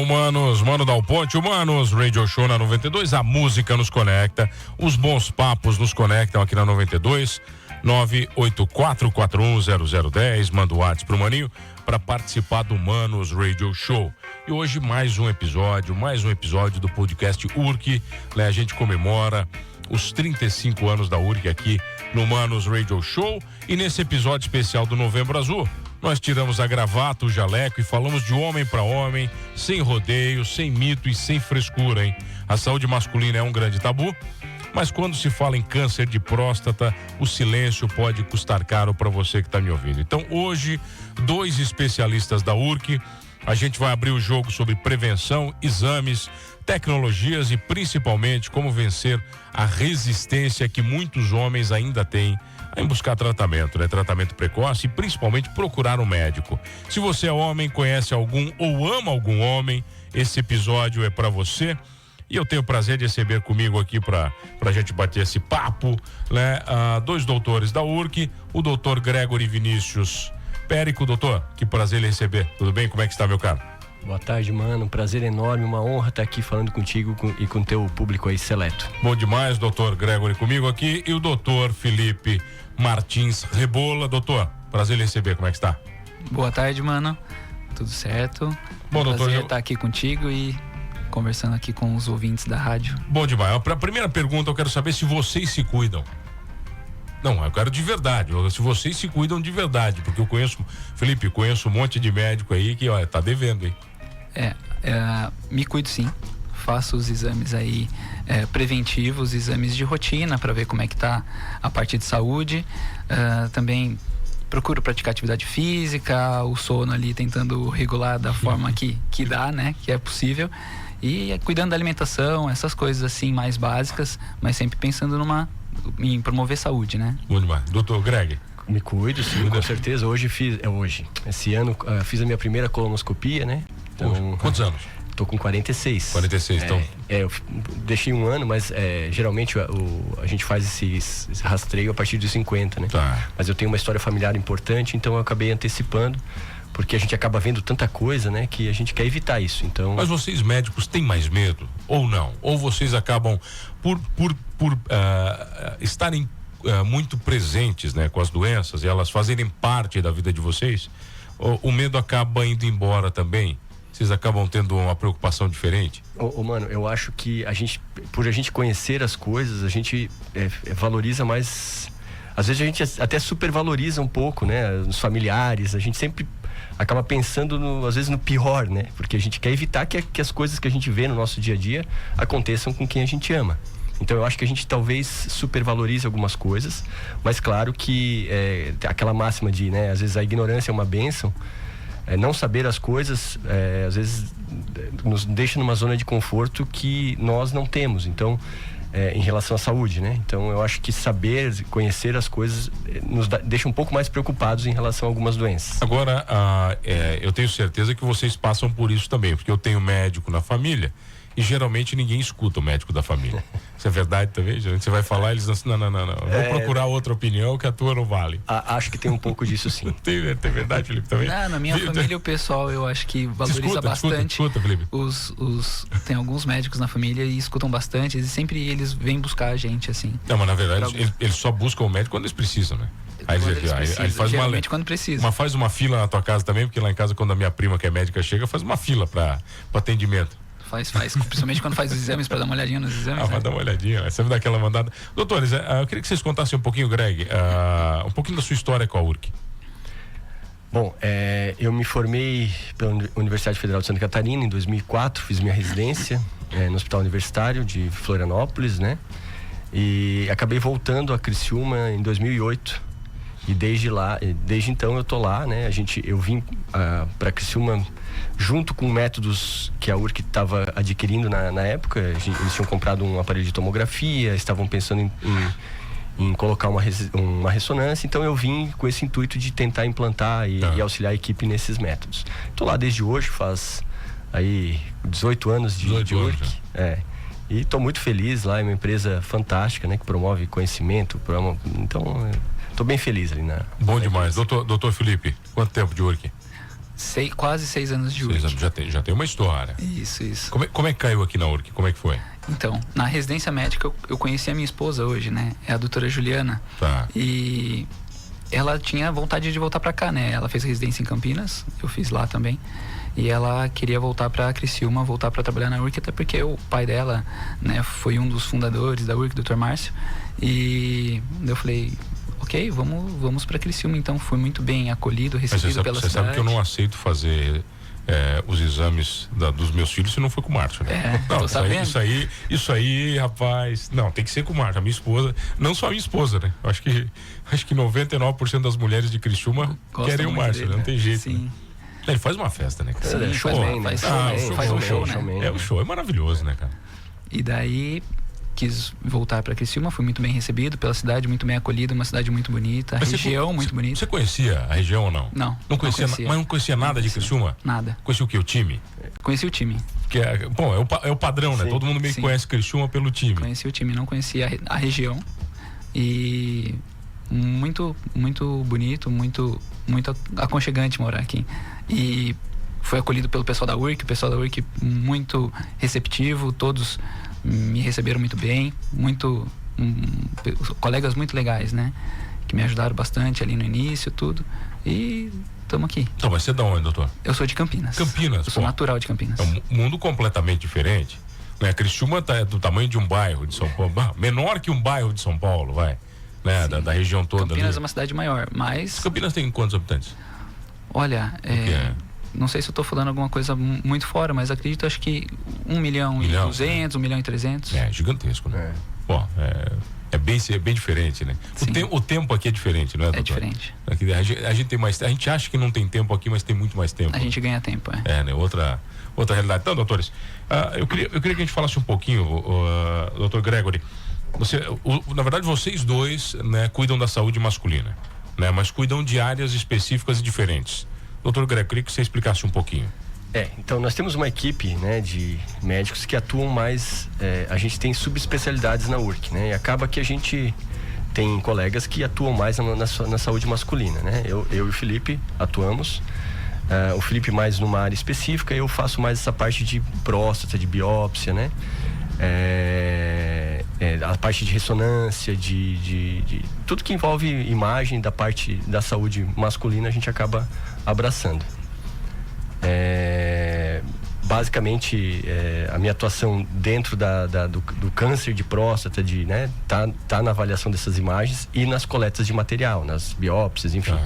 Humanos, Mano Dal Ponte, Humanos, Radio Show na 92, a música nos conecta, os bons papos nos conectam aqui na 92, 984410010, manda o WhatsApp pro Maninho para participar do Humanos Radio Show. E hoje mais um episódio do podcast URC, né? A gente comemora os 35 anos da URC aqui no Humanos Radio Show, e nesse episódio especial do Novembro Azul, nós tiramos a gravata, o jaleco e falamos de homem para homem, sem rodeio, sem mito e sem frescura, hein? A saúde masculina é um grande tabu, mas quando se fala em câncer de próstata, o silêncio pode custar caro para você que está me ouvindo. Então hoje, dois especialistas da URC, a gente vai abrir o jogo sobre prevenção, exames, tecnologias e principalmente como vencer a resistência que muitos homens ainda têm em buscar tratamento, né? Tratamento precoce e principalmente procurar um médico. Se você é homem, conhece algum ou ama algum homem, esse episódio é para você. E eu tenho o prazer de receber comigo aqui pra gente bater esse papo, né? Dois doutores da URC, o doutor Gregory Vinícius Périco. Doutor, que prazer lhe receber. Tudo bem? Como é que está, meu caro? Boa tarde, mano. Um prazer enorme, uma honra estar aqui falando contigo e com teu público aí seleto. Bom demais, doutor Gregory comigo aqui e o doutor Felipe Martins Rebola. Doutor, prazer lhe receber. Como é que está? Boa tarde, mano. Tudo certo? Bom, doutor, prazer estar aqui contigo e conversando aqui com os ouvintes da rádio. Bom demais. A primeira pergunta, eu quero saber se vocês se cuidam. Não, eu quero de verdade, se vocês se cuidam de verdade, porque eu conheço, Felipe, um monte de médico aí que, olha, tá devendo, hein? Me cuido sim, faço os exames aí preventivos, exames de rotina para ver como é que tá a parte de saúde, também procuro praticar atividade física, o sono ali tentando regular da forma que dá, né, que é possível, e cuidando da alimentação, essas coisas assim mais básicas, mas sempre pensando em promover saúde, né? Bom demais. Doutor Greg? Me cuido, sim, com certeza. Esse ano fiz a minha primeira colonoscopia, né? Então, quantos anos? Tô com 46. 46, então. Eu deixei um ano, mas geralmente a gente faz esse rastreio a partir dos 50, né? Tá. Mas eu tenho uma história familiar importante, então eu acabei antecipando, porque a gente acaba vendo tanta coisa, né? Que a gente quer evitar isso, então... Mas vocês médicos têm mais medo? Ou não? Ou vocês acabam por estarem muito presentes, né? Com as doenças e elas fazerem parte da vida de vocês, o medo acaba indo embora também? Vocês acabam tendo uma preocupação diferente? Mano, eu acho que por a gente conhecer as coisas, a gente valoriza mais. Às vezes a gente até supervaloriza um pouco, né? Os familiares, a gente sempre acaba pensando às vezes no pior, né? Porque a gente quer evitar que as coisas que a gente vê no nosso dia a dia aconteçam com quem a gente ama. Então eu acho que a gente talvez supervalorize algumas coisas, mas claro que aquela máxima de, né? Às vezes a ignorância é uma bênção. Não saber as coisas, às vezes, nos deixa numa zona de conforto que nós não temos. Então, em relação à saúde, né? Então, eu acho que saber, conhecer as coisas nos deixa um pouco mais preocupados em relação a algumas doenças. Agora, eu tenho certeza que vocês passam por isso também, porque eu tenho médico na família e geralmente ninguém escuta o médico da família. Isso é verdade também? Geralmente você vai falar, eles não. Vou procurar outra opinião que a tua não vale. Acho que tem um pouco disso, sim. Tem verdade, Felipe, também? Na minha família, o pessoal, eu acho que valoriza bastante. Escuta, Felipe. Tem alguns médicos na família e escutam bastante, e sempre eles vêm buscar a gente, assim. Não, mas na verdade, eles só buscam o médico quando eles precisam, né? Aí ele faz quando precisa. Mas faz uma fila na tua casa também, porque lá em casa, quando a minha prima, que é médica, chega, faz uma fila para atendimento. Faz, principalmente quando faz os exames, para dar uma olhadinha nos exames. Vai dar uma olhadinha, né? Sempre dá aquela mandada. Doutores, eu queria que vocês contassem um pouquinho, Greg, um pouquinho da sua história com a URC. Bom, eu me formei pela Universidade Federal de Santa Catarina em 2004, fiz minha residência no Hospital Universitário de Florianópolis, né? E acabei voltando a Criciúma em 2008. E desde então eu tô lá, né? Eu vim para Criciúma junto com métodos que a URC estava adquirindo na época. Eles tinham comprado um aparelho de tomografia, estavam pensando em colocar uma ressonância. Então eu vim com esse intuito de tentar implantar e auxiliar a equipe nesses métodos. Estou lá desde hoje, faz aí 18 anos de URC. E estou muito feliz lá, é uma empresa fantástica, né? Que promove conhecimento, então... Tô bem feliz ali, né? Bom demais. Doutor Felipe, quanto tempo de URC? Quase 6 anos de URC. 6 anos, já tem uma história. Isso. Como é que caiu aqui na URC? Como é que foi? Então, na residência médica eu conheci a minha esposa hoje, né? É a doutora Juliana. Tá. E ela tinha vontade de voltar para cá, né? Ela fez residência em Campinas, eu fiz lá também. E ela queria voltar para Criciúma, voltar para trabalhar na URC, até porque o pai dela, né, foi um dos fundadores da URC, Dr. Márcio. E eu falei, ok, vamos para Criciúma. Então fui muito bem acolhido, recebido pela cidade. Você sabe que eu não aceito fazer os exames dos meus filhos se não for com o Márcio, né? Não, tô sabendo. Isso aí, rapaz, não, tem que ser com o Márcio. A minha esposa, não só a minha esposa, né? Eu acho que 99% das mulheres de Criciúma querem o Márcio, dele, né? Não tem jeito. Sim. Né? Ele faz uma festa, né, cara? Sim, show, faz um show, né? O show é maravilhoso, né, cara? E daí quis voltar para Criciúma, fui muito bem recebido pela cidade, muito bem acolhido, uma cidade muito bonita, região muito bonita. Você conhecia a região ou não? Não. Não conhecia. Mas não conhecia nada de Criciúma? Nada. Conhecia o quê? O time? Conheci o time. Que é o padrão, né? Sim. Todo mundo meio que conhece Criciúma pelo time. Conheci o time, não conhecia a região. E muito bonito, muito aconchegante morar aqui. E fui acolhido pelo pessoal da URC, o pessoal da URC muito receptivo, todos me receberam muito bem, colegas muito legais, né? Que me ajudaram bastante ali no início, tudo. E estamos aqui. Então, mas você é de onde, doutor? Eu sou de Campinas. Campinas, eu sou natural de Campinas. É um mundo completamente diferente. Né? Criciúma é do tamanho de um bairro de São Paulo, menor que um bairro de São Paulo, vai. Né? Da região toda. Campinas ali. é uma cidade maior, mas... Campinas tem quantos habitantes? Olha, não sei se eu estou falando alguma coisa muito fora, mas acredito, acho que 1.200.000, 1.300.000. É gigantesco, né? Bom, é bem diferente, né? O tempo aqui é diferente, não é, doutor? É diferente. Aqui, a gente tem mais, a gente acha que não tem tempo aqui, mas tem muito mais tempo. A gente ganha tempo, né? Outra realidade. Então, doutores, eu queria que a gente falasse um pouquinho, doutor Gregory. Na verdade, vocês dois, né, cuidam da saúde masculina, né? Mas cuidam de áreas específicas e diferentes. Doutor Gregory, queria que você explicasse um pouquinho. Então nós temos uma equipe, né, de médicos que atuam mais, a gente tem subespecialidades na URC, né? E acaba que a gente tem colegas que atuam mais na saúde masculina, né? Eu e o Felipe atuamos, o Felipe mais numa área específica, eu faço mais essa parte de próstata, de biópsia, né? A parte de ressonância, de tudo que envolve imagem da parte da saúde masculina, a gente acaba abraçando. Basicamente, a minha atuação dentro do câncer de próstata, né, tá na avaliação dessas imagens e nas coletas de material, nas biópsias, enfim.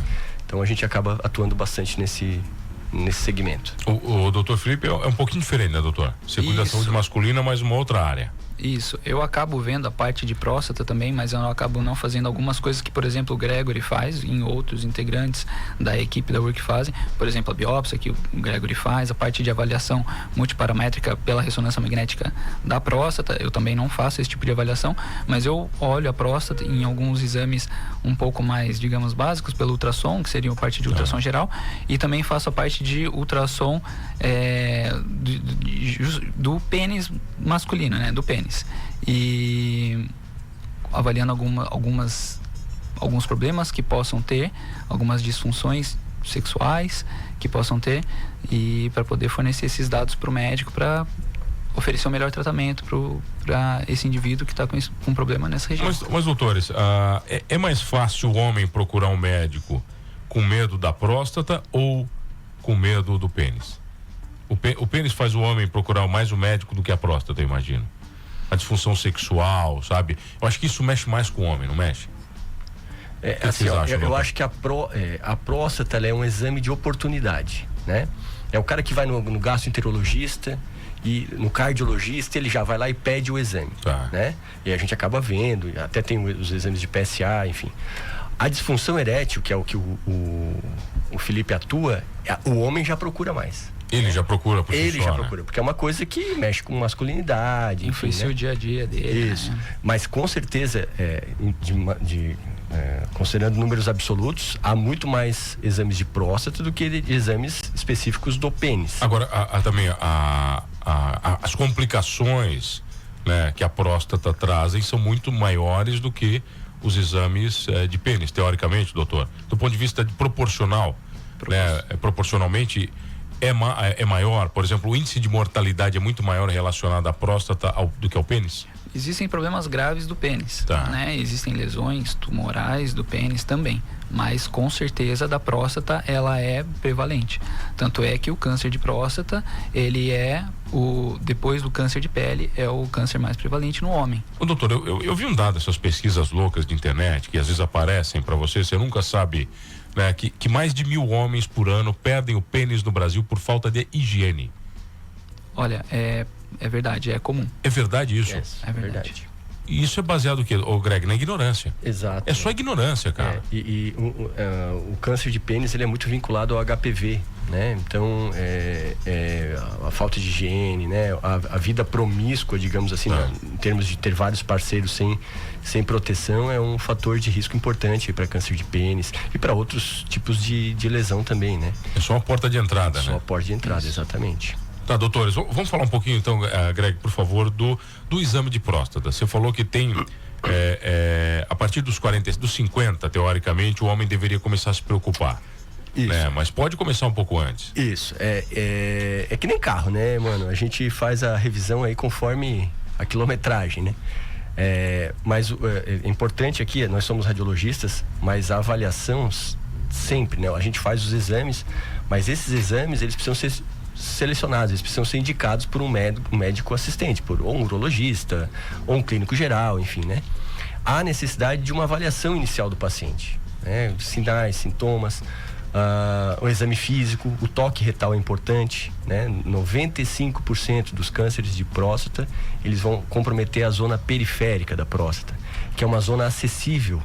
Então a gente acaba atuando bastante nesse segmento. O doutor Felipe é um pouquinho diferente, né, doutor? Você cuida da saúde masculina, mas uma outra área. Isso, eu acabo vendo a parte de próstata também, mas eu acabo não fazendo algumas coisas que, por exemplo, o Gregory faz, em outros integrantes da equipe da URC fazem, por exemplo, a biópsia que o Gregory faz, a parte de avaliação multiparamétrica pela ressonância magnética da próstata, eu também não faço esse tipo de avaliação, mas eu olho a próstata em alguns exames um pouco mais, digamos, básicos, pelo ultrassom, que seria a parte de ultrassom geral, e também faço a parte de ultrassom do pênis masculino, né, do pênis. E avaliando alguns problemas que possam ter, algumas disfunções sexuais que possam ter, e para poder fornecer esses dados para o médico para oferecer o melhor tratamento para esse indivíduo que está com um problema nessa região. Mas doutores, é mais fácil o homem procurar um médico com medo da próstata ou com medo do pênis? O pênis faz o homem procurar mais o médico do que a próstata, eu imagino. A disfunção sexual, sabe? Eu acho que isso mexe mais com o homem, não mexe? Eu acho que a próstata ela é um exame de oportunidade, né? É o cara que vai no gastroenterologista e no cardiologista, ele já vai lá e pede o exame, né? E a gente acaba vendo, até tem os exames de PSA, enfim. A disfunção erétil, que é o que o Felipe atua, o homem já procura mais. Ele já procura por Ele já procura, porque é uma coisa que mexe com masculinidade, enfim, influencia, né? O dia a dia dele. Isso. Né? Mas com certeza, considerando números absolutos, há muito mais exames de próstata do que exames específicos do pênis. Agora, também as complicações, né, que a próstata trazem são muito maiores do que os exames de pênis, teoricamente, doutor. Do ponto de vista proporcional, né, proporcionalmente é maior? Por exemplo, o índice de mortalidade é muito maior relacionado à próstata do que ao pênis? Existem problemas graves do pênis, Tá. né? Existem lesões tumorais do pênis também, mas com certeza da próstata ela é prevalente. Tanto é que o câncer de próstata, ele é depois do câncer de pele, é o câncer mais prevalente no homem. Ô, doutor, eu vi um dado, essas pesquisas loucas de internet, que às vezes aparecem para você nunca sabe, né, que mais de 1.000 homens por ano perdem o pênis no Brasil por falta de higiene. Olha, é verdade, é comum. É verdade isso? É verdade. E isso é baseado no quê, Greg? Na ignorância. Exato. É só ignorância, cara. O câncer de pênis, ele é muito vinculado ao HPV, né? Então, a falta de higiene, né? A vida promíscua, digamos assim, em termos de ter vários parceiros sem proteção, é um fator de risco importante para câncer de pênis e para outros tipos de lesão também, né? É só uma porta de entrada, né? Só a porta de entrada, exatamente. Tá, doutores, vamos falar um pouquinho então, Greg, por favor, do exame de próstata. Você falou que tem, a partir dos 50, teoricamente, o homem deveria começar a se preocupar. Isso. Né? Mas pode começar um pouco antes. Isso, é que nem carro, né, mano? A gente faz a revisão aí conforme a quilometragem, né? Mas é importante aqui, nós somos radiologistas, mas a avaliação sempre, né? A gente faz os exames, mas esses exames, eles precisam ser selecionados, eles precisam ser indicados por um médico assistente, ou um urologista, ou um clínico geral, enfim, né? Há necessidade de uma avaliação inicial do paciente, né? Sinais, sintomas, o exame físico, o toque retal é importante, né? 95% dos cânceres de próstata, eles vão comprometer a zona periférica da próstata, que é uma zona acessível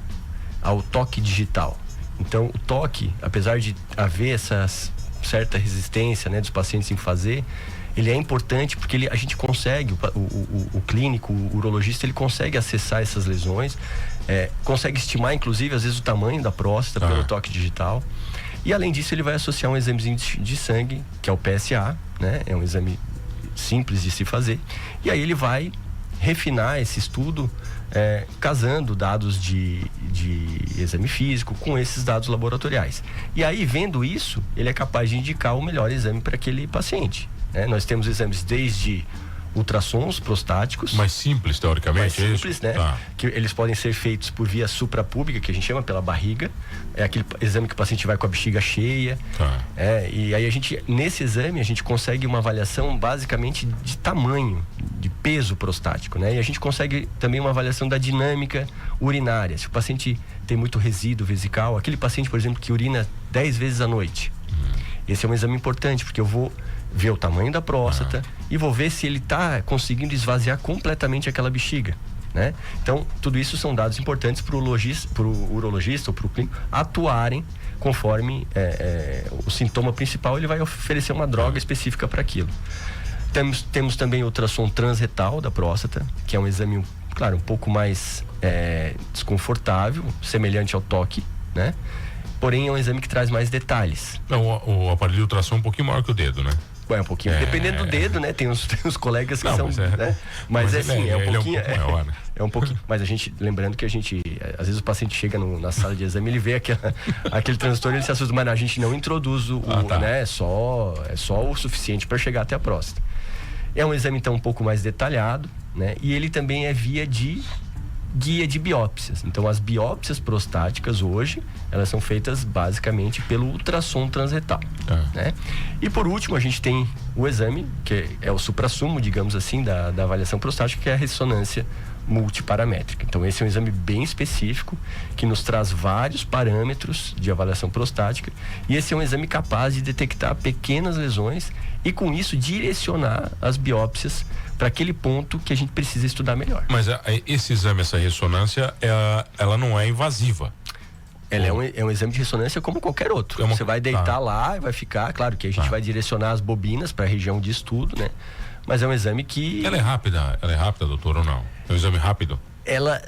ao toque digital. Então, o toque, apesar de haver essas certa resistência, né, dos pacientes em fazer, ele é importante porque a gente consegue, o clínico, o urologista, ele consegue acessar essas lesões, consegue estimar inclusive às vezes o tamanho da próstata pelo toque digital, e além disso ele vai associar um examezinho de sangue, que é o PSA, né, é um exame simples de se fazer, e aí ele vai refinar esse estudo casando dados de exame físico com esses dados laboratoriais. E aí, vendo isso, ele é capaz de indicar o melhor exame para aquele paciente, né? Nós temos exames desde ultrassons prostáticos. Mais simples, teoricamente, mais simples, né? Que eles podem ser feitos por via suprapúbica, que a gente chama pela barriga. É aquele exame que o paciente vai com a bexiga cheia. E aí nesse exame, a gente consegue uma avaliação basicamente de tamanho, de peso prostático, né? E a gente consegue também uma avaliação da dinâmica urinária. Se o paciente tem muito resíduo vesical, aquele paciente, por exemplo, que urina 10 vezes à noite. Esse é um exame importante, porque eu vou ver o tamanho da próstata e vou ver se ele está conseguindo esvaziar completamente aquela bexiga, né? Então, tudo isso são dados importantes para o urologista ou para o clínico atuarem conforme o sintoma principal. Ele vai oferecer uma droga específica para aquilo. Temos também o ultrassom transretal da próstata, que é um exame, claro, um pouco mais desconfortável, semelhante ao toque, né? Porém, é um exame que traz mais detalhes. O aparelho de ultrassom é um pouquinho maior que o dedo, né? Um pouquinho, dependendo do dedo, né? Tem uns colegas que são, né? Mas assim, é um pouquinho, maior, né? É um pouquinho, mas lembrando que às vezes o paciente chega na sala de exame, ele vê aquele transtorno, ele se assusta, mas a gente não introduz né? É só o suficiente para chegar até a próstata. É um exame então um pouco mais detalhado, né? E ele também é via de guia de biópsias. Então, as biópsias prostáticas hoje, elas são feitas basicamente pelo ultrassom transretal, né? E por último, a gente tem o exame, que é o suprassumo, digamos assim, da avaliação prostática, que é a ressonância multiparamétrica. Então, esse é um exame bem específico, que nos traz vários parâmetros de avaliação prostática, e esse é um exame capaz de detectar pequenas lesões e, com isso, direcionar as biópsias para aquele ponto que a gente precisa estudar melhor. Mas esse exame, essa ressonância, ela não é invasiva? Ela é um exame de ressonância como qualquer outro. Você vai deitar lá e vai ficar, claro que a gente vai direcionar as bobinas para a região de estudo, né? Mas é um exame que... Ela é rápida, doutor, ou não? É um exame rápido? Ela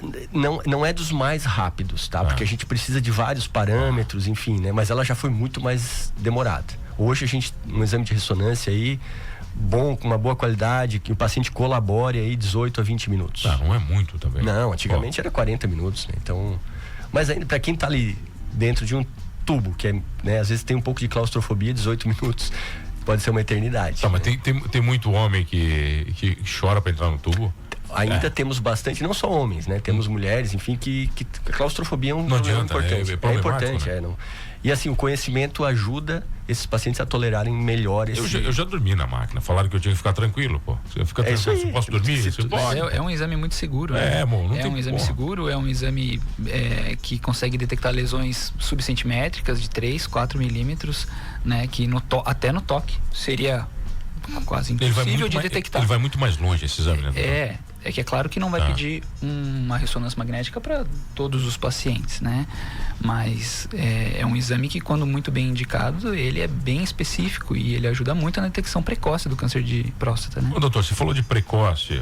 não é dos mais rápidos, tá? Porque a gente precisa de vários parâmetros, enfim, né? Mas ela já foi muito mais demorada. Hoje um exame de ressonância aí, bom, com uma boa qualidade, que o paciente colabore aí 18 a 20 minutos. Não é muito também. Não, antigamente era 40 minutos, né? Então, mas ainda para quem tá ali dentro de um tubo, que é, né, às vezes tem um pouco de claustrofobia, 18 minutos pode ser uma eternidade. Tá, mas tem muito homem que chora para entrar no tubo? Ainda temos bastante, não só homens, né? Temos mulheres, enfim, que a claustrofobia é um problema importante. É importante, né? Não. E assim, o conhecimento ajuda esses pacientes a tolerarem melhor esse... Eu já dormi na máquina, falaram que eu tinha que ficar tranquilo, pô. Você fica tranquilo, você posso dormir? Você pode. É um exame muito seguro, né? Não um exame seguro, é um exame que consegue detectar lesões subcentimétricas de 3, 4 milímetros, né? Que até no toque seria quase impossível de detectar. Ele vai muito mais longe esse exame, né? É que é claro que não vai pedir uma ressonância magnética para todos os pacientes, né? Mas é um exame que, quando muito bem indicado, ele é bem específico e ele ajuda muito na detecção precoce do câncer de próstata, né? Ô, doutor, você falou de precoce.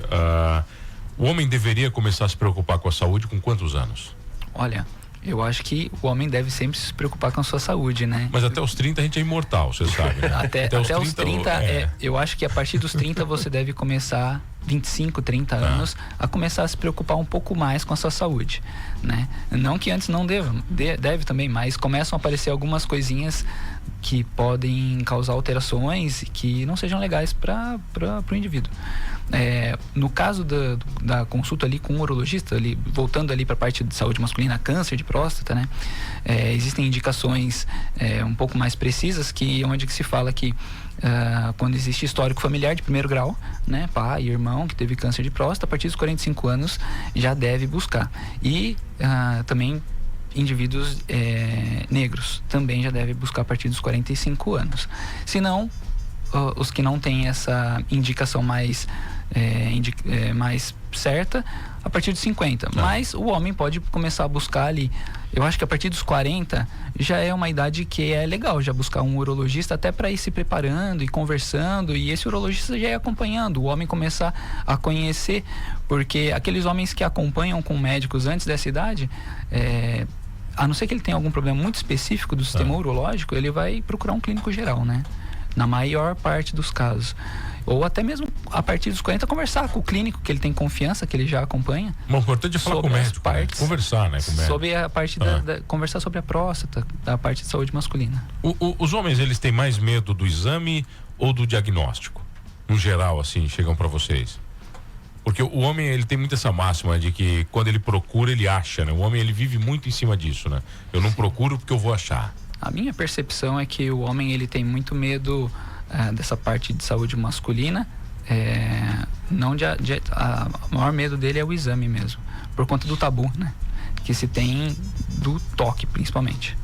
O homem deveria começar a se preocupar com a saúde com quantos anos? Olha, eu acho que o homem deve sempre se preocupar com a sua saúde, né? Mas até os 30 a gente é imortal, você sabe. Né? Até os 30, eu acho que a partir dos 30 você deve começar, 25, 30 anos, a começar a se preocupar um pouco mais com a sua saúde, né? Não que antes não deve também, mas começam a aparecer algumas coisinhas que podem causar alterações que não sejam legais para o indivíduo. No caso da consulta ali com um urologista, ali, voltando ali para a parte de saúde masculina, câncer de próstata, né? Existem indicações um pouco mais precisas, onde se fala que quando existe histórico familiar de primeiro grau, né, pai e irmão que teve câncer de próstata, a partir dos 45 anos já deve buscar. E também indivíduos negros também já devem buscar a partir dos 45 anos. Se não, os que não têm essa indicação mais certa, a partir dos 50. Mas o homem pode começar a buscar ali. Eu acho que a partir dos 40 já é uma idade que é legal já buscar um urologista, até para ir se preparando e conversando, e esse urologista já ir acompanhando, o homem começar a conhecer, porque aqueles homens que acompanham com médicos antes dessa idade, a não ser que ele tenha algum problema muito específico do sistema urológico, ele vai procurar um clínico geral, né? Na maior parte dos casos. Ou até mesmo a partir dos 40 conversar com o clínico que ele tem confiança, que ele já acompanha. O importante é falar com o médico, partes, né? Conversar, né, com o médico. Sobre a parte conversar sobre a próstata, da parte de saúde masculina. Os homens, eles têm mais medo do exame ou do diagnóstico? No geral, assim, chegam para vocês. Porque o homem, ele tem muito essa máxima de que quando ele procura, ele acha, né? O homem, ele vive muito em cima disso, né? Eu não procuro porque eu vou achar. A minha percepção é que o homem, ele tem muito medo dessa parte de saúde masculina. O maior medo dele é o exame mesmo, por conta do tabu, né? Que se tem do toque, principalmente,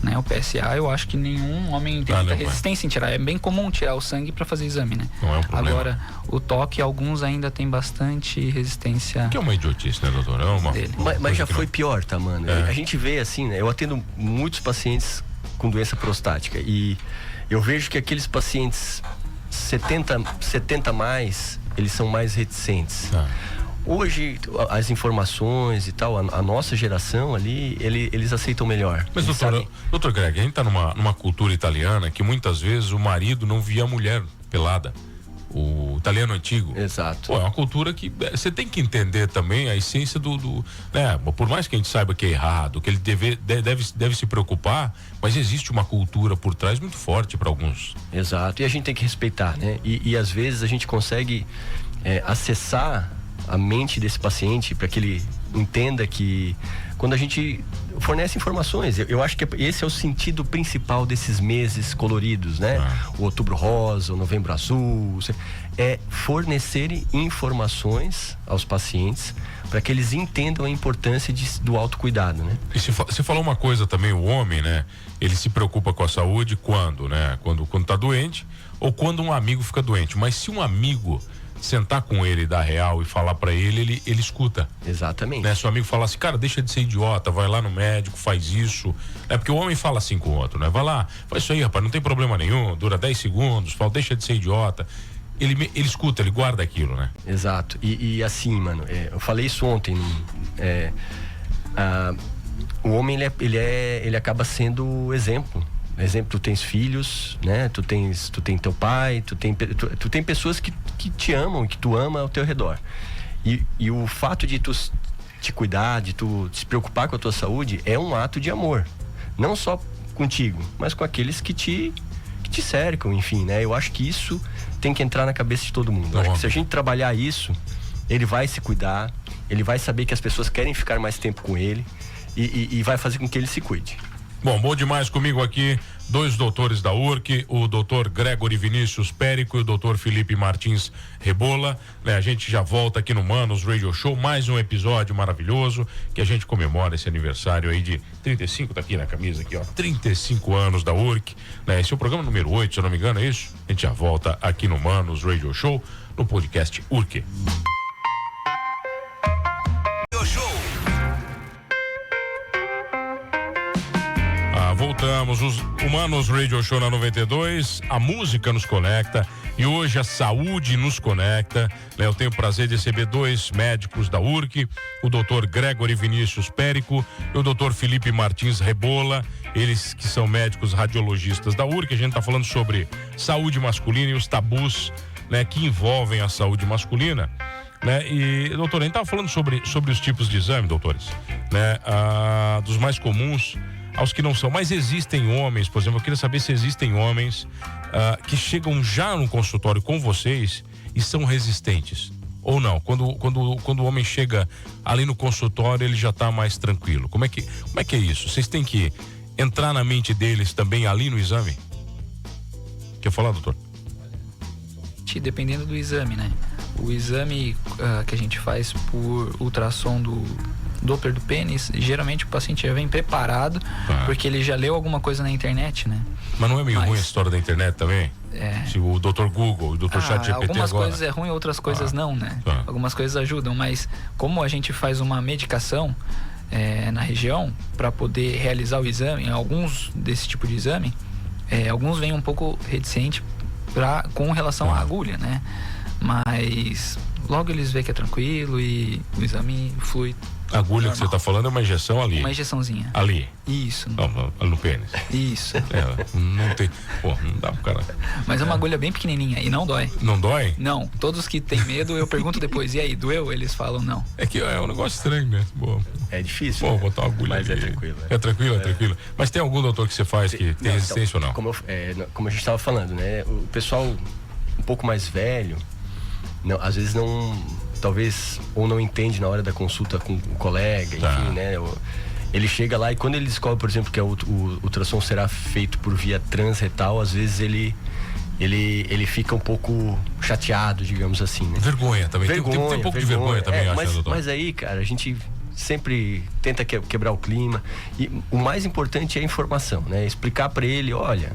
né? O PSA, eu acho que nenhum homem tem muita resistência em tirar. É bem comum tirar o sangue para fazer exame, né? Não é um problema. Agora, o toque, alguns ainda tem bastante resistência. Que é uma idiotice, né, doutor? Mas já foi pior, tá, mano? A gente vê assim, né? Eu atendo muitos pacientes com doença prostática e eu vejo que aqueles pacientes 70 mais, eles são mais reticentes. Hoje, as informações e tal, a nossa geração ali, eles aceitam melhor. Mas, doutor Greg, a gente tá numa cultura italiana que muitas vezes o marido não via a mulher pelada. O italiano antigo. Exato. Pô, é uma cultura que você tem que entender também a essência né? Por mais que a gente saiba que é errado, que ele deve se preocupar, mas existe uma cultura por trás muito forte para alguns. Exato. E a gente tem que respeitar, né? E às vezes a gente consegue acessar a mente desse paciente para que ele entenda que quando a gente fornece informações, eu acho que esse é o sentido principal desses meses coloridos, né? O outubro rosa, o novembro azul, é fornecer informações aos pacientes para que eles entendam a importância do autocuidado, né? E você falou uma coisa também, o homem, né? Ele se preocupa com a saúde quando, né? Quando tá doente ou quando um amigo fica doente, mas se um amigo sentar com ele, dar real e falar pra ele escuta. Exatamente. Né? Se o amigo falar assim, cara, deixa de ser idiota, vai lá no médico, faz isso. É porque o homem fala assim com o outro, né? Vai lá, faz isso aí, rapaz, não tem problema nenhum, dura 10 segundos, fala, deixa de ser idiota. Ele escuta, ele guarda aquilo, né? Exato. E assim, mano, eu falei isso ontem. O homem, ele acaba sendo exemplo. Tu tens filhos, né? Tu tem teu pai, tu tem pessoas que te amam, que tu ama ao teu redor. E o fato de tu te cuidar, de tu se preocupar com a tua saúde é um ato de amor. Não só contigo, mas com aqueles que te cercam, enfim, né? Eu acho que isso tem que entrar na cabeça de todo mundo. Eu acho que se a gente trabalhar isso, ele vai se cuidar, ele vai saber que as pessoas querem ficar mais tempo com ele e vai fazer com que ele se cuide. Bom demais comigo aqui, 2 doutores da URC, o doutor Gregory Vinícius Périco e o doutor Felipe Martins Rebola, né? A gente já volta aqui no Manos Radio Show, mais um episódio maravilhoso, que a gente comemora esse aniversário aí de 35, tá aqui na camisa aqui, ó, 35 anos da URC, né? Esse é o programa número 8, se eu não me engano, é isso? A gente já volta aqui no Manos Radio Show, no podcast URC. Voltamos, os Humanos Radio Show na 92, a música nos conecta e hoje a saúde nos conecta, né? Eu tenho o prazer de receber 2 médicos da URC, o doutor Gregory Vinícius Périco e o doutor Felipe Martins Rebola, eles que são médicos radiologistas da URC. A gente está falando sobre saúde masculina e os tabus, né, que envolvem a saúde masculina, né? E, doutor, a gente estava falando sobre os tipos de exame, doutores, né? Dos mais comuns aos que não são, mas existem homens, por exemplo, eu queria saber se existem homens que chegam já no consultório com vocês e são resistentes, ou não? Quando o homem chega ali no consultório, ele já está mais tranquilo. Como é que é isso? Vocês têm que entrar na mente deles também ali no exame? Quer falar, doutor? Dependendo do exame, né? O exame que a gente faz por ultrassom do Doppler do pênis, geralmente o paciente já vem preparado, porque ele já leu alguma coisa na internet, né? Mas não é meio ruim a história da internet também? Se o Dr. Google, o Dr. ChatGPT algumas agora... coisas é ruim, outras coisas não, né? Algumas coisas ajudam, mas como a gente faz uma medicação na região para poder realizar o exame, alguns desse tipo de exame, alguns vêm um pouco reticentes com relação à agulha, né? Mas logo eles veem que é tranquilo e o exame flui. A agulha normal. Que você está falando é uma injeção ali? Uma injeçãozinha. Ali? Isso. Não, no pênis. Isso. Não tem... Pô, não dá pro cara... Mas é uma agulha bem pequenininha e não dói. Não dói? Não. Todos que têm medo, eu pergunto depois, e aí, doeu? Eles falam não. É que é um negócio estranho, né? Boa. É difícil. Pô, né? botar uma agulha mas ali. É tranquilo. É tranquilo, é tranquilo. Mas tem algum doutor que você faz que tem resistência ou não? Como a gente estava falando, né? O pessoal um pouco mais velho, às vezes talvez ou não entende na hora da consulta com o colega, enfim, né? Ele chega lá e quando ele descobre, por exemplo, que o ultrassom será feito por via transretal, às vezes ele fica um pouco chateado, digamos assim, né? Vergonha também. Tem um pouco de vergonha também, acho, doutor. Mas aí, cara, a gente sempre tenta quebrar o clima e o mais importante é a informação, né? Explicar para ele, olha...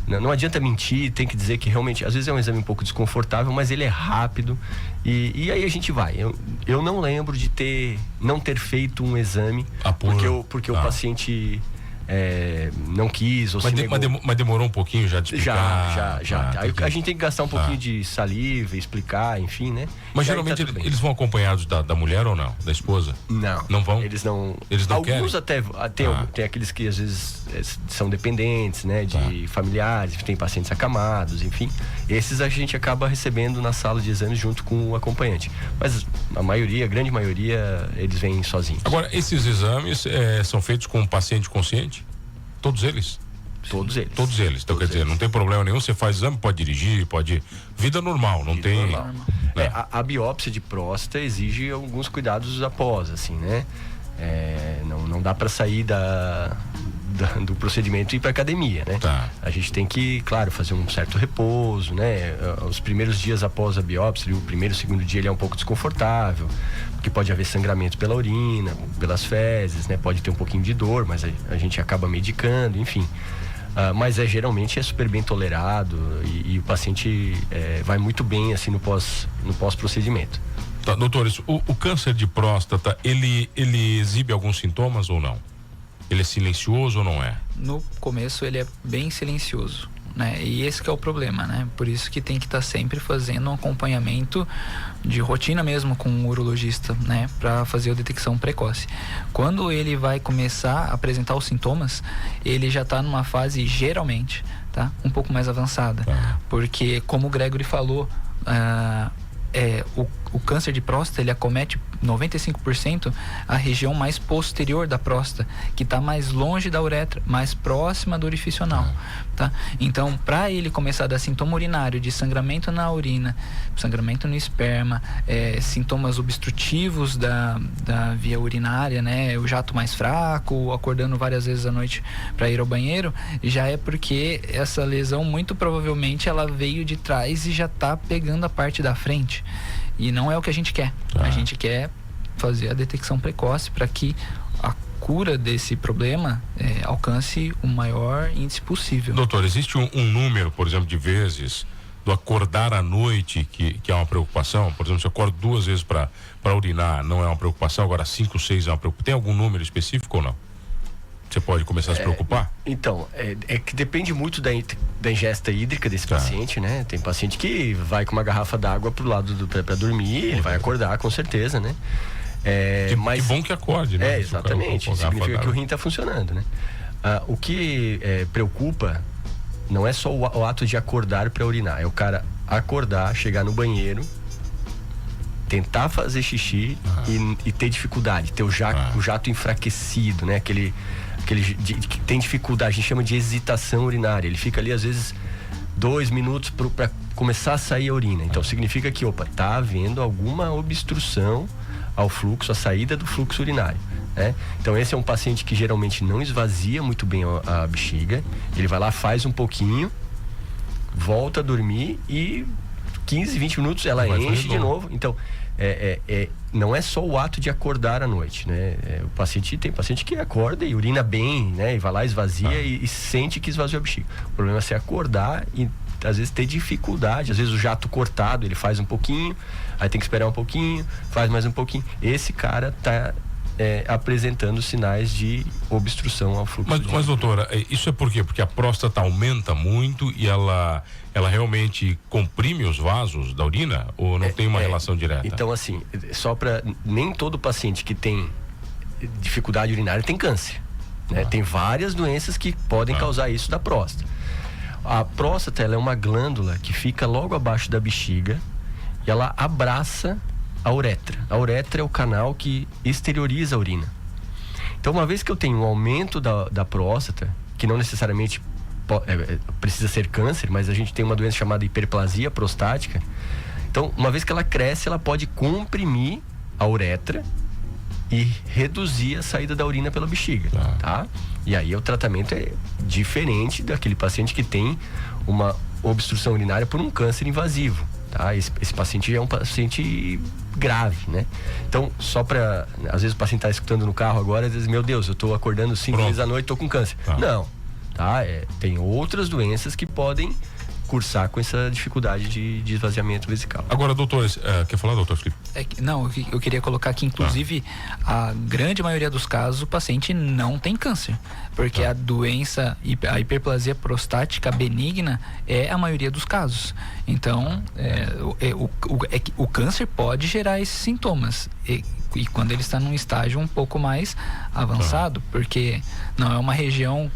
Não adianta mentir, tem que dizer que realmente, às vezes é um exame um pouco desconfortável, mas ele é rápido e aí a gente vai. Eu não lembro de não ter feito um exame porque o paciente não quis ou se negou. Mas demorou um pouquinho já de explicar? Já. Aí a gente tem que gastar um pouquinho de saliva, explicar, enfim, né? Mas geralmente eles vão acompanhados da mulher ou não? Da esposa? Não. Não vão? Eles não querem? Alguns até tem aqueles que às vezes são dependentes, né? De familiares, tem pacientes acamados, enfim. Esses a gente acaba recebendo na sala de exames junto com o acompanhante. Mas a grande maioria, eles vêm sozinhos. Agora, esses exames são feitos com o paciente consciente? Todos eles? Todos eles. Todos eles. Então, quer dizer, não tem problema nenhum, você faz exame, pode dirigir, pode... Vida normal, não tem... Normal. Né? A biópsia de próstata exige alguns cuidados após, assim, né? Não dá para sair do procedimento e ir para academia, né? A gente tem que, claro, fazer um certo repouso, né? Os primeiros dias após a biópsia, o primeiro e segundo dia ele é um pouco desconfortável, porque pode haver sangramento pela urina, pelas fezes, né? Pode ter um pouquinho de dor, mas a gente acaba medicando, enfim. Mas geralmente é super bem tolerado e o paciente vai muito bem assim no pós-procedimento. Tá, doutores, o câncer de próstata, ele exibe alguns sintomas ou não? Ele é silencioso ou não é? No começo ele é bem silencioso, né? E esse que é o problema, né? Por isso que tem que estar sempre fazendo um acompanhamento de rotina mesmo com o urologista, né? Para fazer a detecção precoce. Quando ele vai começar a apresentar os sintomas, ele já está numa fase, geralmente, tá? Um pouco mais avançada. Porque, como o Gregory falou, o câncer de próstata, ele acomete 95% a região mais posterior da próstata, que está mais longe da uretra, mais próxima do orifício anal, tá? Então, para ele começar a dar sintoma urinário de sangramento na urina, sangramento no esperma, sintomas obstrutivos da via urinária, né? O jato mais fraco, acordando várias vezes à noite para ir ao banheiro, já é porque essa lesão muito provavelmente ela veio de trás e já está pegando a parte da frente. E não é o que a gente quer. A gente quer fazer a detecção precoce para que a cura desse problema alcance o maior índice possível. Doutor, existe um número, por exemplo, de vezes do acordar à noite que é uma preocupação? Por exemplo, se eu acordo 2 vezes para urinar, não é uma preocupação, agora 5, 6 é uma preocupação. Tem algum número específico ou não? Você pode começar a se preocupar? Então, é que depende muito da ingesta hídrica desse paciente, né? Tem paciente que vai com uma garrafa d'água pro lado para dormir, ele vai acordar com certeza, né? Que bom que acorde, né? Exatamente. Significa que o rim está funcionando, né? O que preocupa não é só o ato de acordar para urinar, é o cara acordar, chegar no banheiro, tentar fazer xixi e ter dificuldade, ter o jato enfraquecido, né? Aquele que tem dificuldade, a gente chama de hesitação urinária. Ele fica ali às vezes 2 minutos para começar a sair a urina. Então significa que, tá havendo alguma obstrução ao fluxo, à saída do fluxo urinário, né? Então esse é um paciente que geralmente não esvazia muito bem a bexiga. Ele vai lá, faz um pouquinho, volta a dormir e 15, 20 minutos ela enche de novo. Então não é só o ato de acordar à noite, né? Tem paciente que acorda e urina bem, né? E vai lá, esvazia e sente que esvaziou a bexiga. O problema é você acordar e às vezes ter dificuldade, às vezes o jato cortado, ele faz um pouquinho, aí tem que esperar um pouquinho, faz mais um pouquinho. Esse cara tá apresentando sinais de obstrução ao fluxo. Mas doutora, isso é por quê? Porque a próstata aumenta muito e ela realmente comprime os vasos da urina ou não tem uma relação direta? Então, assim, nem todo paciente que tem dificuldade urinária tem câncer, né? Tem várias doenças que podem causar isso da próstata. A próstata, ela é uma glândula que fica logo abaixo da bexiga e ela abraça a uretra. A uretra é o canal que exterioriza a urina. Então, uma vez que eu tenho um aumento da próstata, que não necessariamente precisa ser câncer, mas a gente tem uma doença chamada hiperplasia prostática. Então, uma vez que ela cresce, ela pode comprimir a uretra e reduzir a saída da urina pela bexiga, tá? E aí o tratamento é diferente daquele paciente que tem uma obstrução urinária por um câncer invasivo, tá? Esse paciente já é um paciente grave, né? Então, às vezes o paciente está escutando no carro agora e diz, meu Deus, eu estou acordando 5 vezes à noite, estou com câncer. Não, tá? Tem outras doenças que podem cursar com essa dificuldade de esvaziamento vesical. Agora, doutor, quer falar, doutor Felipe? Eu queria colocar que, inclusive, a grande maioria dos casos, o paciente não tem câncer, porque a doença, a hiperplasia prostática benigna é a maioria dos casos. Então, o câncer pode gerar esses sintomas. E quando ele está num estágio um pouco mais avançado, porque não é uma região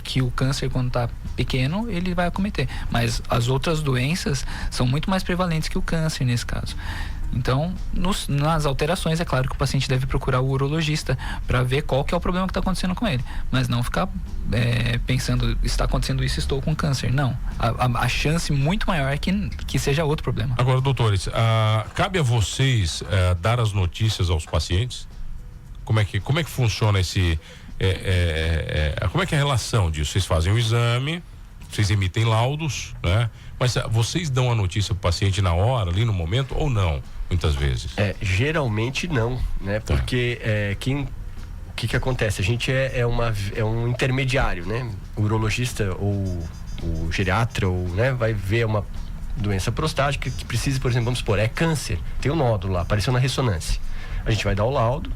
que o câncer, quando está pequeno, ele vai acometer. Mas as outras doenças são muito mais prevalentes que o câncer nesse caso. Então, nas alterações, é claro que o paciente deve procurar o urologista para ver qual que é o problema que está acontecendo com ele. Mas não ficar pensando, está acontecendo isso, estou com câncer. Não. A chance muito maior é que seja outro problema. Agora, doutores, cabe a vocês dar as notícias aos pacientes? Como é que funciona esse... como é que é a relação disso? Vocês fazem o exame, vocês emitem laudos, né? Mas vocês dão a notícia para o paciente na hora, ali no momento, ou não? Muitas vezes. Geralmente não, né? Porque o que acontece? A gente é um intermediário, né? O urologista ou o geriatra né, vai ver uma doença prostática que precisa, por exemplo, vamos supor, é câncer, tem um nódulo lá, apareceu na ressonância. A gente vai dar o laudo,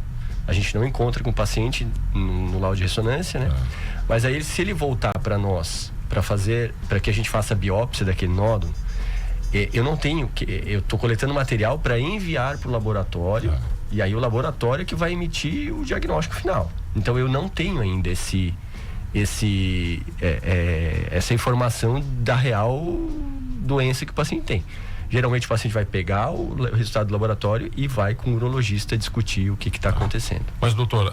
a gente não encontra com o paciente no laudo de ressonância, né? Mas aí, se ele voltar para nós, para que a gente faça a biópsia daquele nódulo, eu estou coletando material para enviar para o laboratório, e aí o laboratório que vai emitir o diagnóstico final. Então eu não tenho ainda essa informação da real doença que o paciente tem. Geralmente o paciente vai pegar o resultado do laboratório e vai com o urologista discutir o que está acontecendo. Mas, doutor,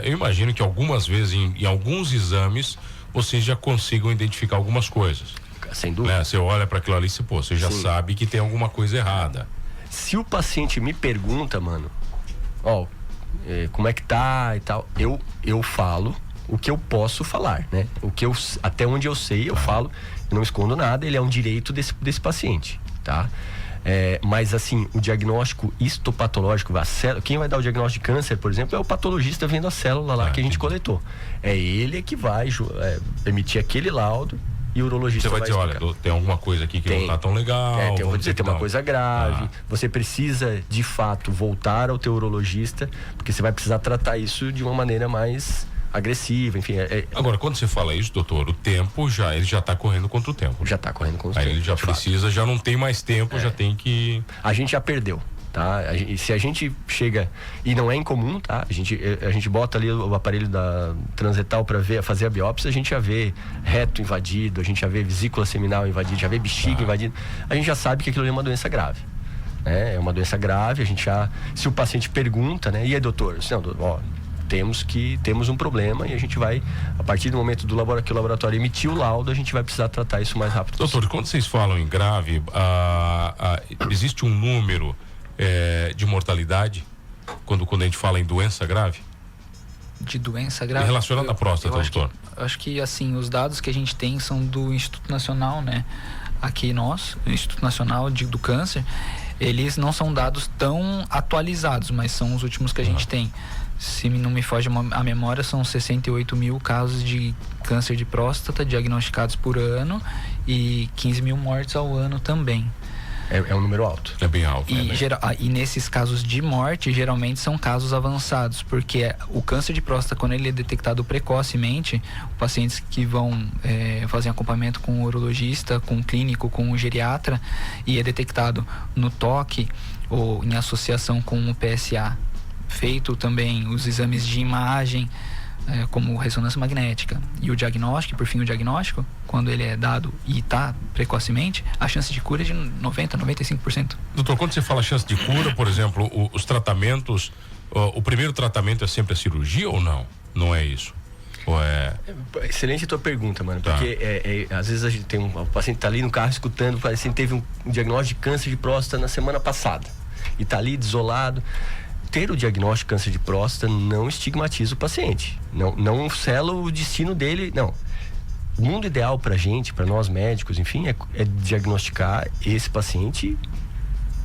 eu imagino que algumas vezes, em alguns exames, vocês já consigam identificar algumas coisas. Sem dúvida. Né? Você olha para aquilo ali e você já sabe que tem alguma coisa errada. Se o paciente me pergunta, mano, como é que tá e tal, eu falo o que eu posso falar, né? Até onde eu sei, eu falo, eu não escondo nada, ele é um direito desse paciente, tá? Mas assim, o diagnóstico histopatológico, quem vai dar o diagnóstico de câncer, por exemplo, é o patologista vendo a célula lá que a gente coletou. É ele que vai emitir aquele laudo e o urologista vai dizer, olha, tem alguma coisa aqui que não tá tão legal. Tem uma coisa grave. Você precisa, de fato, voltar ao teu urologista, porque você vai precisar tratar isso de uma maneira mais agressiva, enfim. Agora, quando você fala isso, doutor, o tempo ele já tá correndo contra o tempo. Já tá correndo contra o tempo. Aí ele já precisa, já não tem mais tempo, já tem que... A gente já perdeu, tá? Se a gente chega, e não é incomum, tá? A gente bota ali o aparelho da transretal para fazer a biópsia, a gente já vê reto invadido, a gente já vê vesícula seminal invadida, já vê bexiga invadida. A gente já sabe que aquilo é uma doença grave. É uma doença grave, a gente já... Se o paciente pergunta, né? E aí, doutor? Não, temos um problema e a gente vai, a partir do momento que o laboratório emitir o laudo, a gente vai precisar tratar isso o mais rápido possível. Doutor, quando vocês falam em grave, existe um número de mortalidade quando a gente fala em doença grave? De doença grave? Relacionada à próstata, doutor. Acho que, assim, os dados que a gente tem são do Instituto Nacional, né? Aqui o Instituto Nacional do Câncer, eles não são dados tão atualizados, mas são os últimos que a gente tem. Se não me foge a memória, são 68 mil casos de câncer de próstata diagnosticados por ano e 15 mil mortes ao ano também. É um número alto. É bem alto. E nesses casos de morte, geralmente são casos avançados, porque o câncer de próstata, quando ele é detectado precocemente, pacientes que vão fazer acompanhamento com o urologista, com o clínico, com o geriatra, e é detectado no toque ou em associação com o PSA, feito também os exames de imagem, como ressonância magnética e o diagnóstico, por fim o diagnóstico, quando ele é dado e está precocemente, a chance de cura é de 90%, 95%. Doutor, quando você fala chance de cura, por exemplo, os tratamentos, o primeiro tratamento é sempre a cirurgia ou não? Não é isso? Excelente a tua pergunta, mano, porque às vezes a gente tem o paciente tá ali no carro escutando, o paciente teve um diagnóstico de câncer de próstata na semana passada e tá ali desolado. Ter o diagnóstico de câncer de próstata não estigmatiza o paciente, não sela o destino dele, não. O mundo ideal pra gente, pra nós médicos, enfim, é diagnosticar esse paciente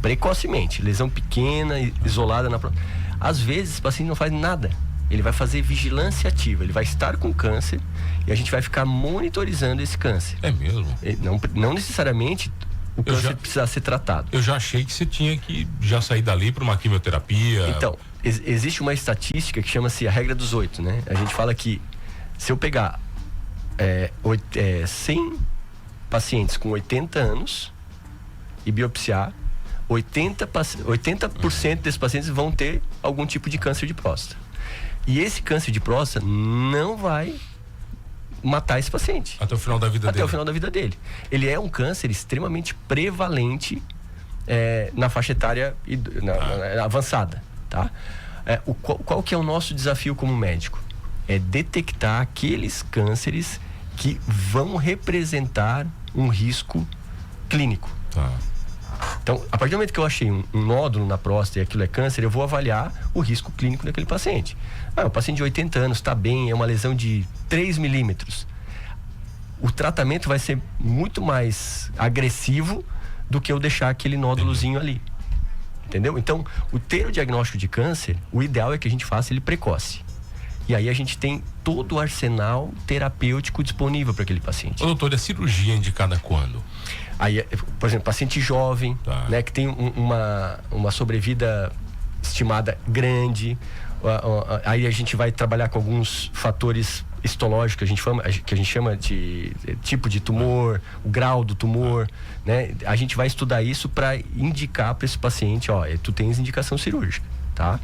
precocemente, lesão pequena, isolada na próstata. Às vezes esse paciente não faz nada, ele vai fazer vigilância ativa, ele vai estar com câncer e a gente vai ficar monitorizando esse câncer. É mesmo? Não necessariamente o câncer precisa ser tratado. Eu já achei que você tinha que já sair dali para uma quimioterapia. Então, existe uma estatística que chama-se a regra dos 8, né? A gente fala que se eu pegar 100 pacientes com 80 anos e biopsiar, 80% desses pacientes vão ter algum tipo de câncer de próstata. E esse câncer de próstata não vai matar esse paciente. Até o final da vida dele. Até o final da vida dele. Ele é um câncer extremamente prevalente na faixa etária avançada, tá? Qual que é o nosso desafio como médico? É detectar aqueles cânceres que vão representar um risco clínico. Tá. Então, a partir do momento que eu achei um nódulo na próstata e aquilo é câncer, eu vou avaliar o risco clínico daquele paciente. Um paciente de 80 anos está bem, é uma lesão de 3 milímetros. O tratamento vai ser muito mais agressivo do que eu deixar aquele nódulozinho ali. Entendeu? Então, ter o diagnóstico de câncer, o ideal é que a gente faça ele precoce. E aí a gente tem todo o arsenal terapêutico disponível para aquele paciente. Ô, doutor, a cirurgia é indicada quando? Aí, por exemplo, paciente jovem, né, que tem uma sobrevida estimada grande. Aí a gente vai trabalhar com alguns fatores histológicos que a gente chama de tipo de tumor, o grau do tumor, né? A gente vai estudar isso para indicar para esse paciente, tu tens indicação cirúrgica, tá?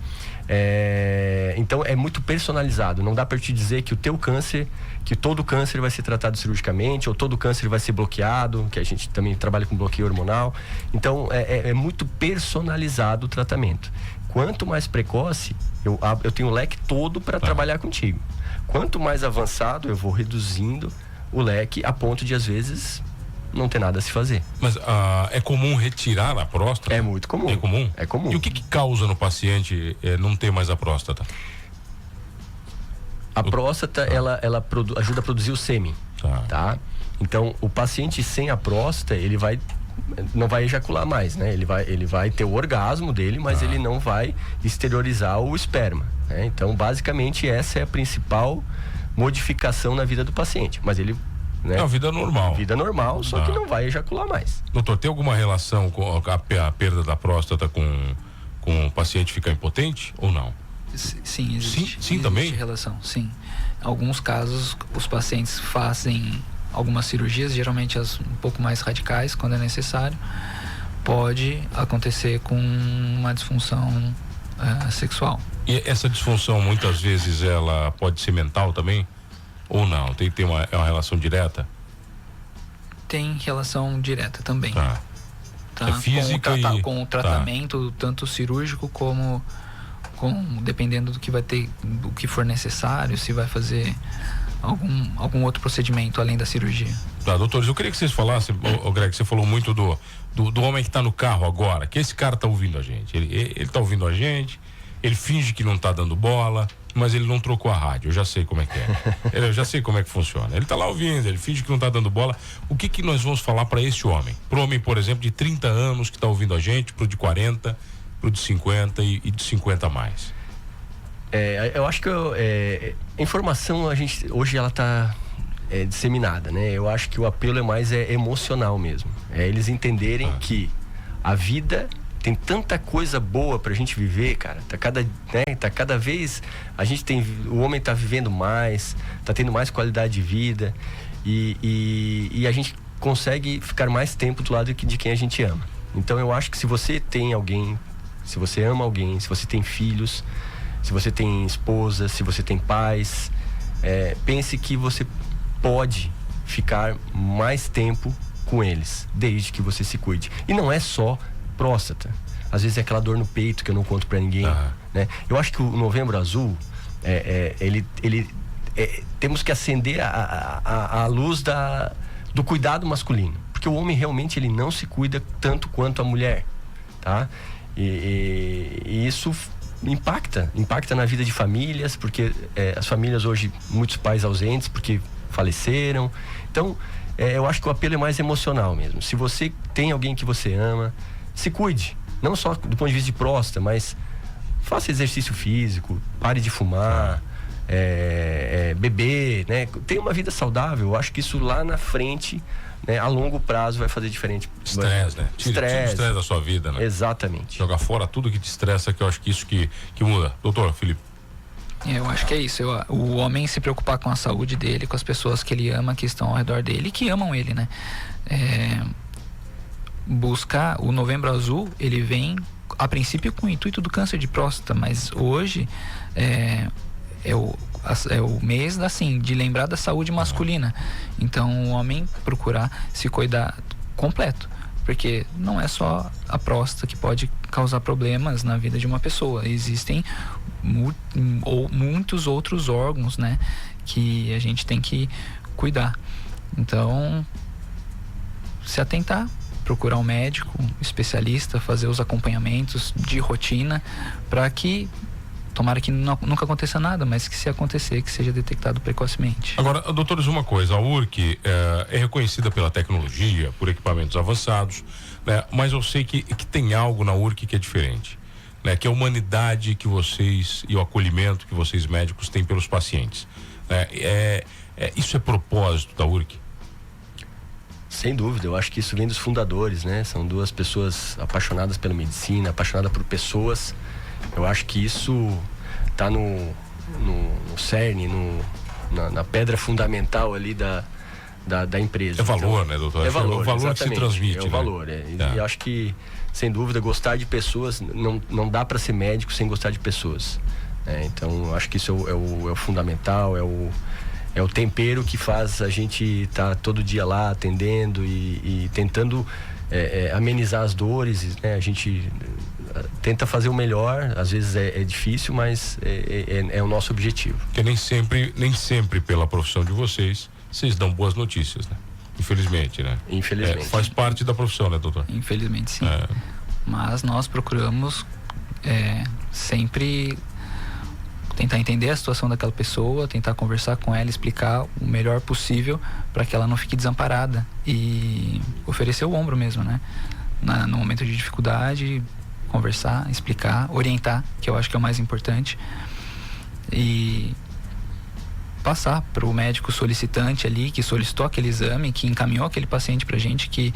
Então é muito personalizado. Não dá para te dizer que o teu câncer, que todo câncer vai ser tratado cirurgicamente, ou todo câncer vai ser bloqueado, que a gente também trabalha com bloqueio hormonal. Então é muito personalizado o tratamento. Quanto mais precoce, eu tenho o leque todo para trabalhar contigo. Quanto mais avançado, eu vou reduzindo o leque a ponto de, às vezes, não ter nada a se fazer. Mas é comum retirar a próstata? É muito comum. É comum? É comum. E o que causa no paciente não ter mais a próstata? A próstata, ela ajuda a produzir o sêmen, tá? Então, o paciente sem a próstata, ele não vai ejacular mais, né? Ele vai ter o orgasmo dele, mas ele não vai exteriorizar o esperma, né? Então, basicamente, essa é a principal modificação na vida do paciente. Mas ele... né? É uma vida normal. Vida normal, só que não vai ejacular mais. Doutor, tem alguma relação com a perda da próstata com o paciente ficar impotente ou não? Sim, existe. Sim, também? Existe relação, sim. Em alguns casos, os pacientes fazem algumas cirurgias, geralmente as um pouco mais radicais, quando é necessário. Pode acontecer com uma disfunção sexual. E essa disfunção, muitas vezes, ela pode ser mental também? Ou não? Tem que ter uma relação direta? Tem relação direta também. Tá. É física com o tratamento, tanto cirúrgico como dependendo do que for necessário, se vai fazer algum outro procedimento além da cirurgia. Tá, doutores, eu queria que vocês falassem, Greg, você falou muito do homem que está no carro agora, que esse cara está ouvindo a gente. Ele está ouvindo a gente, ele finge que não está dando bola, mas ele não trocou a rádio. Eu já sei como é que é. Eu já sei como é que funciona. Ele está lá ouvindo, ele finge que não está dando bola. O que nós vamos falar para esse homem? Para o homem, por exemplo, de 30 anos que está ouvindo a gente, para o de 40, para o de 50 e de 50 a mais? Eu acho que a informação, hoje ela está disseminada, né? Eu acho que o apelo é mais emocional mesmo. Eles entenderem que a vida tem tanta coisa boa pra gente viver, cara. Tá cada vez o homem tá vivendo mais, tá tendo mais qualidade de vida e a gente consegue ficar mais tempo do lado de quem a gente ama. Então eu acho que se você tem alguém, se você ama alguém, se você tem filhos, se você tem esposa, se você tem pais, pense que você pode ficar mais tempo com eles, desde que você se cuide. E não é só próstata. Às vezes é aquela dor no peito que eu não conto pra ninguém, né? Eu acho que o Novembro Azul, temos que acender a luz do cuidado masculino. Porque o homem realmente ele não se cuida tanto quanto a mulher, tá? E isso impacta na vida de famílias, porque as famílias hoje, muitos pais ausentes porque faleceram. Então, eu acho que o apelo é mais emocional mesmo. Se você tem alguém que você ama, se cuide. Não só do ponto de vista de próstata, mas faça exercício físico, pare de fumar, beber, né? Tenha uma vida saudável. Eu acho que isso lá na frente, né, a longo prazo vai fazer diferente. Estresse, né? Tira o estresse da sua vida, né? Exatamente. Jogar fora tudo que te estressa, que eu acho que isso que muda. Doutor Felipe. Eu acho que é isso. O homem se preocupar com a saúde dele, com as pessoas que ele ama, que estão ao redor dele, que amam ele, né? Buscar o Novembro Azul, ele vem a princípio com o intuito do câncer de próstata, mas hoje é o mês de lembrar da saúde masculina. Então o homem procurar se cuidar completo, porque não é só a próstata que pode causar problemas na vida de uma pessoa. Existem muitos outros órgãos, né, que a gente tem que cuidar. Então, se atentar, procurar um médico, um especialista, fazer os acompanhamentos de rotina, para que tomara que nunca aconteça nada, mas que se acontecer, que seja detectado precocemente. Agora, doutores, uma coisa, a URC é reconhecida pela tecnologia, por equipamentos avançados, né? Mas eu sei que tem algo na URC que é diferente, né? Que é a humanidade que vocês e o acolhimento que vocês médicos têm pelos pacientes, né? Isso é propósito da URC? Sem dúvida, eu acho que isso vem dos fundadores, né? São duas pessoas apaixonadas pela medicina, apaixonadas por pessoas. Eu acho que isso tá no cerne, na pedra fundamental ali da empresa. É valor, né, doutor? É valor, o valor que se transmite. É o valor. E eu acho que, sem dúvida, gostar de pessoas, não dá para ser médico sem gostar de pessoas. Então, eu acho que isso é o fundamental, é o tempero que faz a gente estar todo dia lá atendendo e tentando amenizar as dores, né? A gente tenta fazer o melhor, às vezes é difícil, mas é o nosso objetivo. Porque nem sempre pela profissão de vocês dão boas notícias, né? Infelizmente, né? Infelizmente. Faz parte da profissão, né, doutor? Infelizmente, sim. Mas nós procuramos sempre tentar entender a situação daquela pessoa, tentar conversar com ela, explicar o melhor possível para que ela não fique desamparada e oferecer o ombro mesmo, né? No momento de dificuldade, conversar, explicar, orientar, que eu acho que é o mais importante, e passar para o médico solicitante ali, que solicitou aquele exame, que encaminhou aquele paciente para a gente, que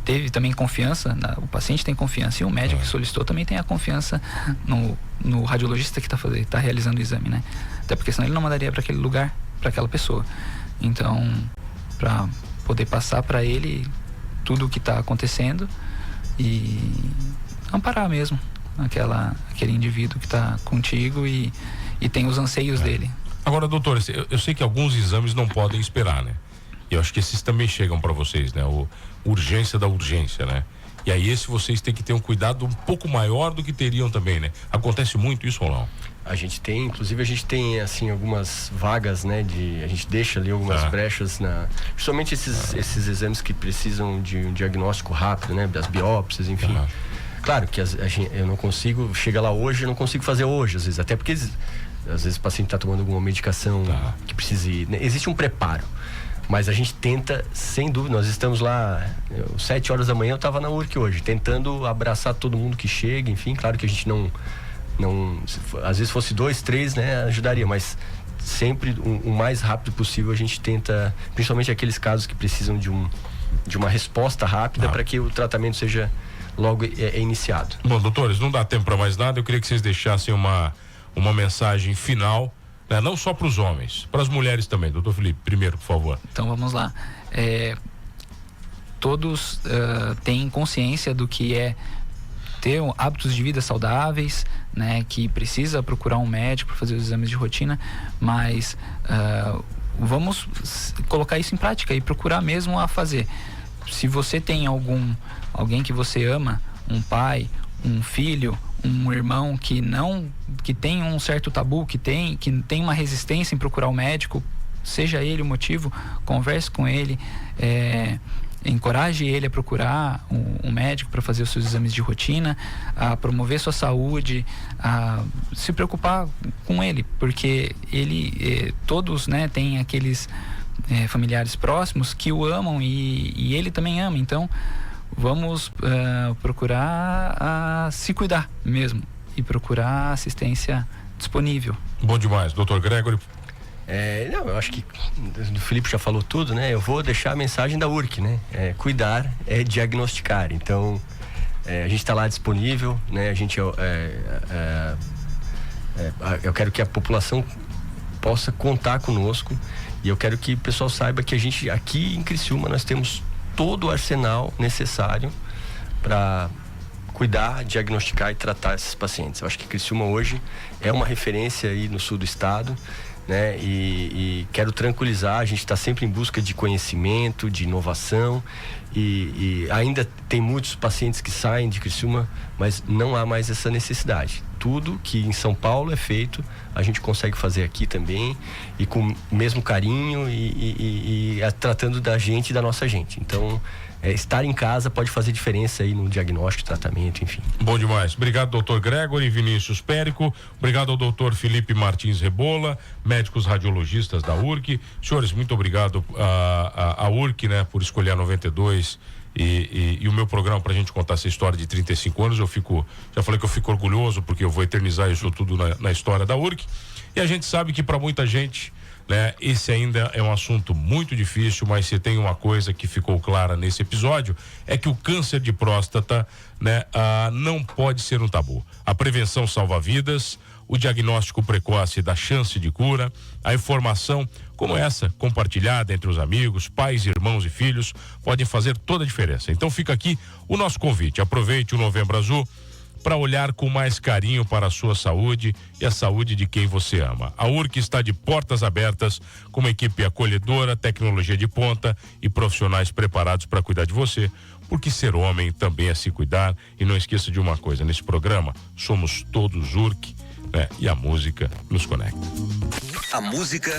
teve também confiança, o paciente tem confiança e o médico que solicitou também tem a confiança no radiologista que está realizando o exame, né? Até porque senão ele não mandaria para aquele lugar, para aquela pessoa. Então, para poder passar para ele tudo o que está acontecendo e amparar mesmo aquele indivíduo que está contigo e tem os anseios dele. Agora, doutor, eu sei que alguns exames não podem esperar, né? E eu acho que esses também chegam para vocês, né? Urgência da urgência, né? E aí vocês têm que ter um cuidado um pouco maior do que teriam também, né? Acontece muito isso ou não? Inclusive a gente tem assim algumas vagas, né? A gente deixa ali algumas brechas principalmente esses exames que precisam de um diagnóstico rápido, né? Das biópsias, enfim. Claro que eu não consigo, chega lá hoje, eu não consigo fazer hoje, às vezes, até porque às vezes o paciente está tomando alguma medicação que precisa ir, né? Existe um preparo, mas a gente tenta, sem dúvida, nós estamos lá 7 horas da manhã, eu estava na URC hoje, tentando abraçar todo mundo que chega, enfim, claro que a gente não às vezes fosse 2, 3, né, ajudaria, mas sempre o mais rápido possível a gente tenta, principalmente aqueles casos que precisam de uma resposta rápida para que o tratamento seja logo iniciado. Bom, doutores, não dá tempo para mais nada, eu queria que vocês deixassem uma mensagem final, né? Não só para os homens, para as mulheres também. Doutor Felipe, primeiro, por favor. Então vamos lá. Todos têm consciência do que é ter hábitos de vida saudáveis, né? Que precisa procurar um médico para fazer os exames de rotina, mas vamos colocar isso em prática e procurar mesmo a fazer. Se você tem alguém que você ama, um pai, um filho, um irmão que tem um certo tabu, que tem uma resistência em procurar o médico, seja ele o motivo, converse com ele, encoraje ele a procurar um médico para fazer os seus exames de rotina, a promover sua saúde, a se preocupar com ele, porque todos, né, têm aqueles familiares próximos que o amam e ele também ama. Então vamos procurar se cuidar mesmo e procurar assistência disponível. Bom demais, doutor Gregory. Eu acho que o Felipe já falou tudo, né? Eu vou deixar a mensagem da URC, né? Cuidar é diagnosticar. Então, a gente está lá disponível, né? A gente eu quero que a população possa contar conosco e eu quero que o pessoal saiba que a gente aqui em Criciúma nós temos todo o arsenal necessário para cuidar, diagnosticar e tratar esses pacientes. Eu acho que Criciúma hoje é uma referência aí no sul do estado, né? E quero tranquilizar, a gente está sempre em busca de conhecimento, de inovação e ainda tem muitos pacientes que saem de Criciúma, mas não há mais essa necessidade. Tudo que em São Paulo é feito, a gente consegue fazer aqui também e com o mesmo carinho e tratando da gente e da nossa gente. Então, estar em casa pode fazer diferença aí no diagnóstico, tratamento, enfim. Bom demais. Obrigado, doutor Gregory Vinícius Périco. Obrigado ao doutor Felipe Martins Rebola, médicos radiologistas da URC. Senhores, muito obrigado à URC, né, por escolher a 92 e o meu programa pra gente contar essa história de 35 anos. Já falei que eu fico orgulhoso porque eu vou eternizar isso tudo na história da URC. E a gente sabe que para muita gente, né, esse ainda é um assunto muito difícil, mas se tem uma coisa que ficou clara nesse episódio é que o câncer de próstata, né, não pode ser um tabu. A prevenção salva vidas, o diagnóstico precoce dá chance de cura, a informação como essa, compartilhada entre os amigos, pais, irmãos e filhos, podem fazer toda a diferença. Então fica aqui o nosso convite. Aproveite o Novembro Azul para olhar com mais carinho para a sua saúde e a saúde de quem você ama. A URC está de portas abertas, com uma equipe acolhedora, tecnologia de ponta e profissionais preparados para cuidar de você, porque ser homem também é se cuidar. E não esqueça de uma coisa, nesse programa somos todos URC, né? E a música nos conecta. A música